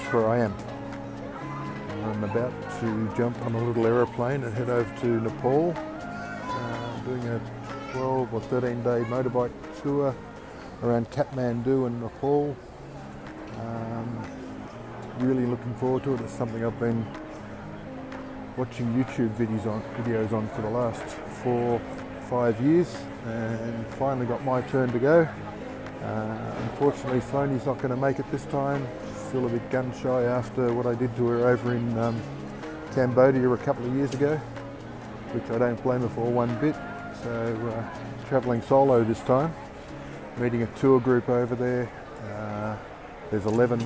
that's where I am. I'm about to jump on a little aeroplane and head over to Nepal, doing a 12 or 13 day motorbike tour around Kathmandu and Nepal. Really looking forward to it. It's something I've been watching YouTube videos on for the last 4-5 years, and finally got my turn to go. Unfortunately, Sony's not going to make it this time. Still a bit gun shy after what I did to her over in Cambodia a couple of years ago, which I don't blame her for one bit. So travelling solo this time, meeting a tour group over there. There's 11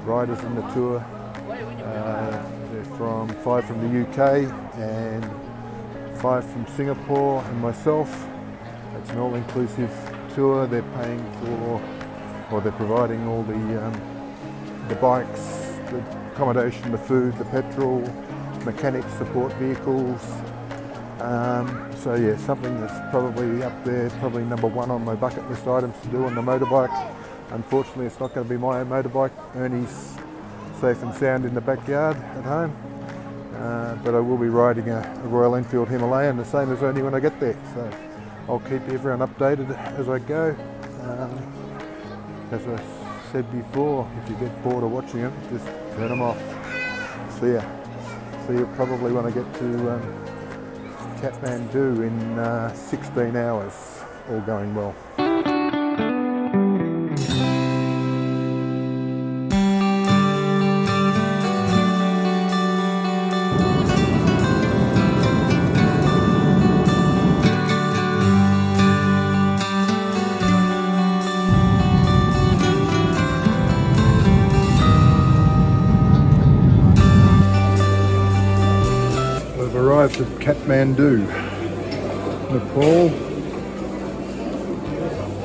riders in the tour. They're from 5 from the UK and 5 from Singapore and myself. It's an all-inclusive tour. They're paying for, or they're providing all the bikes, the accommodation, the food, the petrol, mechanics, support vehicles. So yeah, something that's probably up there, probably number one on my bucket list items to do on the motorbike. Unfortunately, it's not going to be my own motorbike. Ernie's safe and sound in the backyard at home. But I will be riding a Royal Enfield Himalayan, the same as Ernie when I get there. So I'll keep everyone updated as I go. As I said before, if you get bored of watching them, just turn them off. See ya. See you probably when I get to Kathmandu in 16 hours, all going well. Arrived at Kathmandu, Nepal,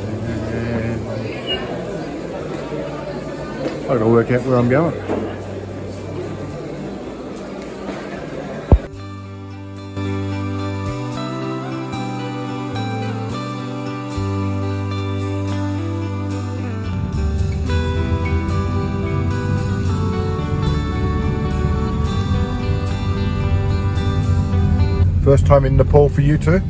and I've got to work out where I'm going. First time in Nepal for you too?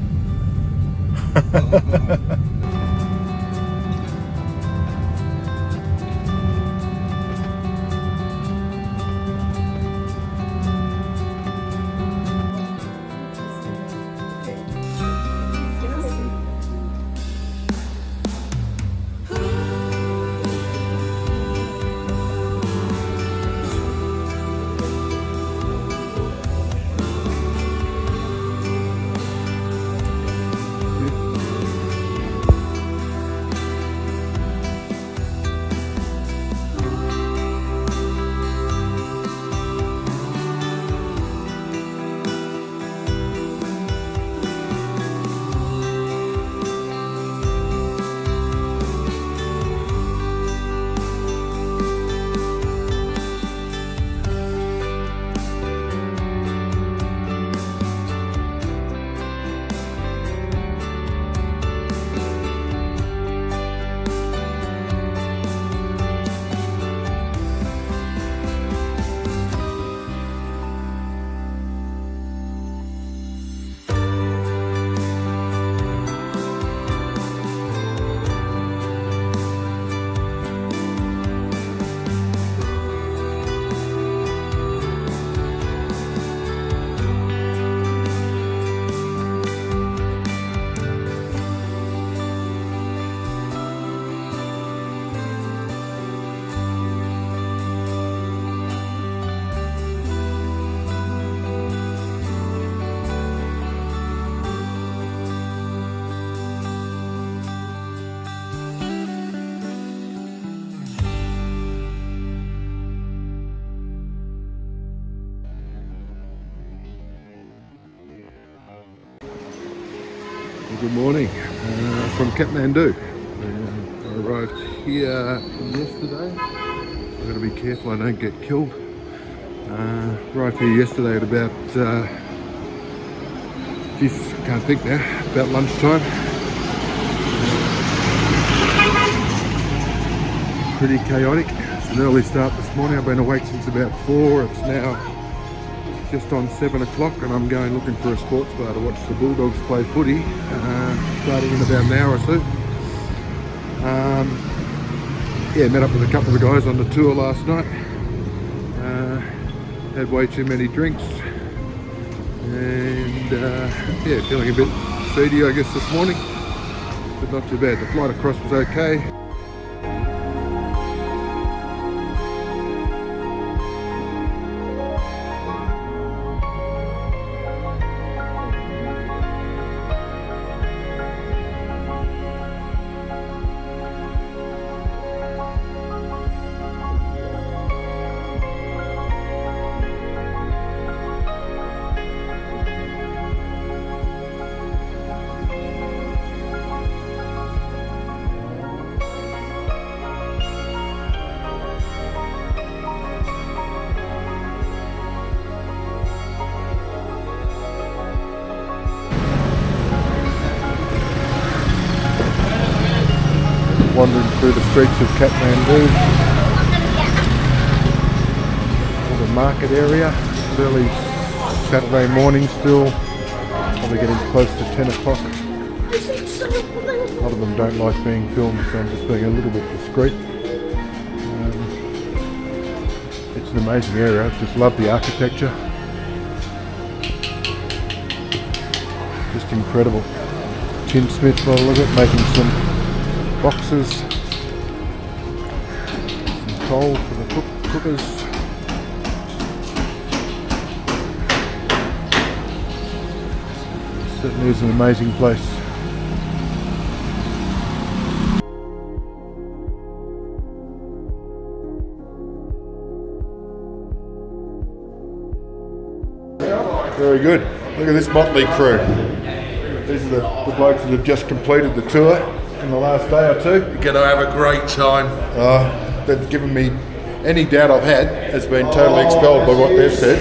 Good morning from Kathmandu. I arrived here yesterday. I've got to be careful I don't get killed. Arrived here yesterday at about, can't think now, about lunchtime. Pretty chaotic, An early start this morning. I've been awake since about 4. It's now just on 7 o'clock and I'm going looking for a sports bar to watch the Bulldogs play footy, starting in about an hour or so. Yeah, met up with a couple of the guys on the tour last night. Had way too many drinks and yeah, feeling a bit seedy I guess this morning, but not too bad. The flight across was okay. Wandering through the streets of Kathmandu, the market area. It's early Saturday morning still, probably getting close to 10 o'clock. A lot of them don't like being filmed, so I'm just being a little bit discreet. It's an amazing area, I just love the architecture. Just incredible. Tinsmith, by the look at it, making some boxes, some coal for the cookers. Certainly is an amazing place. Very good. Look at this motley crew. These are the blokes that have just completed the tour in the last day or two. You're going to have a great time. They've given me any doubt I've had has been totally expelled by what they've said.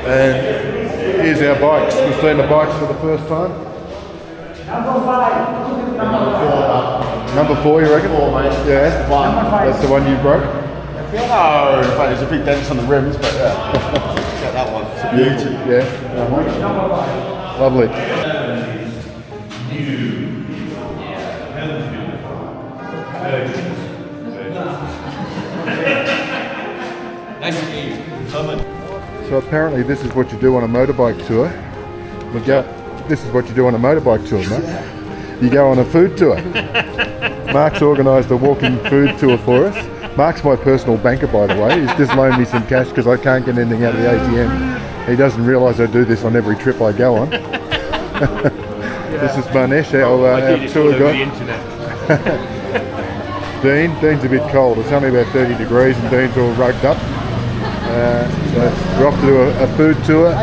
And here's our bikes. We've seen the bikes for the first time. Number 4, you reckon? 4, mate. Yeah. That's the one you broke? No, in fact, there's a big dent on the rims, but yeah. Get that one. It's a beauty. Yeah. Lovely. So apparently this is what you do on a motorbike tour. This is what you do on a motorbike tour, mate. You go on a food tour. Mark's organised a walking food tour for us. Mark's my personal banker, by the way. He's just loaned me some cash because I can't get anything out of the ATM. He doesn't realise I do this on every trip I go on. This is Manesh, our tour guide. Dean's a bit cold. It's only about 30 degrees and Dean's all rugged up. So we're off to do a food tour,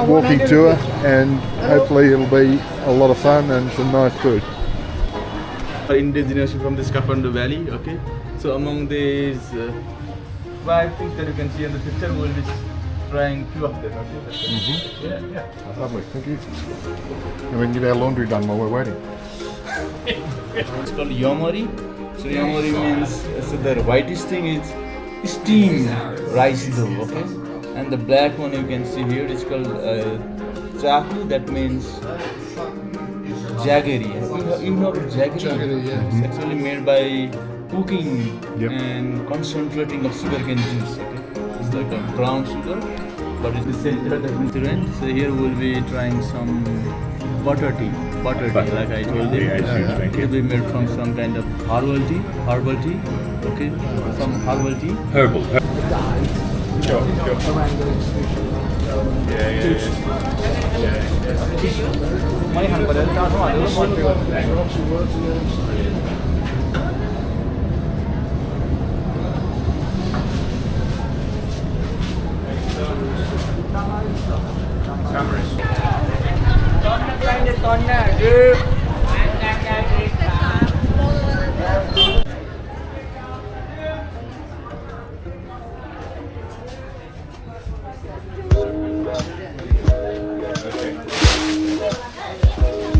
walking tour, and hopefully it'll be a lot of fun and some nice food. Indigenous from this Kathmandu Valley, okay? So among these 5 things that you can see in the picture, we'll be trying 2 of them, okay? Yeah. That's lovely, thank you. And we can get our laundry done while we're waiting. It's called yamari. So yamari means, so the whitish thing is steamed rice dough, okay? And the black one you can see here is called chaku, that means jaggery. You know jaggery? Jaggery, yeah. It's actually made by cooking and concentrating of sugarcane juice, okay? It's like a brown sugar, but it's the center different. So here we'll be trying some butter tea, like I told you. It will be made from some kind of herbal tea, okay? Some herbal tea. Herbal.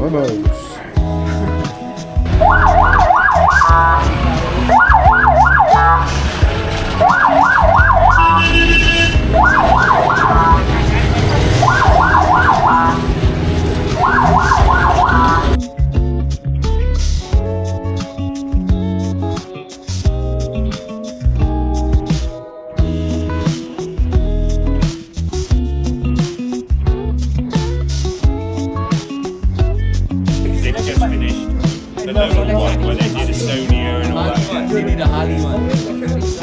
Momos. need a Harley one.